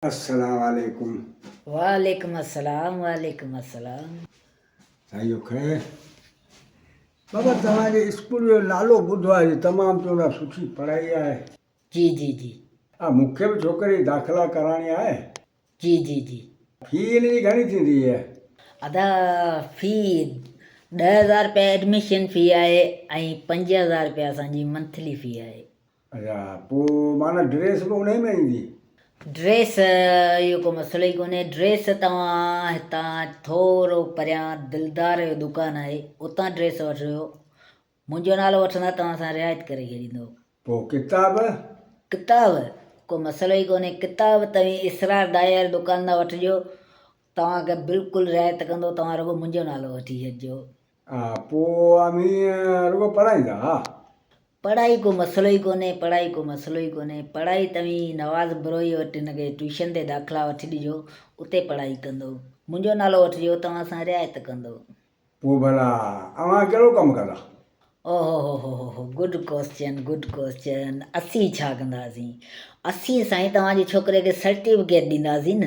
अस्सलाम वालेकुम। वालेकुम अस्सलाम वालेकुम अस्सलाम। साईं खैर बाबा तव्हांजे स्कूल जो नालो ॿुधो आहे तमामु चवंदा सुठी पढ़ाई आहे। जी जी जी हा मूंखे बि छोकिरे जी दाख़िला कराइणी आहे। जी जी जी फी हिन जी घणी थींदी आहे? अदा फी 10,000 रुपया एडमिशन फी आहे ऐं 5,000 रुपया असांजी मंथली फी आहे। अच्छा पोइ माना ड्रेस बि उन में ईंदी? ड्रेस इहो को मसइलो ई कोन्हे। ड्रेस तव्हां हितां थोरो परियां दिलदार जो दुकानु आहे उतां ड्रेस वठिजो। मुंहिंजो नालो वठंदा तव्हां सां रिआयत करे छॾींदो। पोइ किताब? किताब को मसइलो ई कोन्हे। किताब तव्हीं इसरार दायर दुकान तां वठिजो, तव्हांखे बिल्कुलु रिआयत कंदो। तव्हां रुॻो मुंहिंजो नालो वठी छॾिजो। हा पोइ अमी रुॻो पढ़ाईंदा? हा पढ़ाई को मसइलो ई कोन्हे, पढ़ाई को मसइलो ई कोन्हे। पढ़ाई तव्हीं नवाज़ बरोई वटि हिनखे ट्यूशन ते दाख़िला वठी ॾिजो, उते पढ़ाई कंदो। मुंहिंजो नालो वठिजो, तव्हां सां रिआयत कंदो। पोइ भला अव्हां कहिड़ो कमु कंदा? ओहो गुड क्वेश्चन गुड क्वेश्चन। असीं छा कंदासीं? असीं साईं तव्हांजे छोकिरे खे सर्टिफिकेट ॾींदासीं न।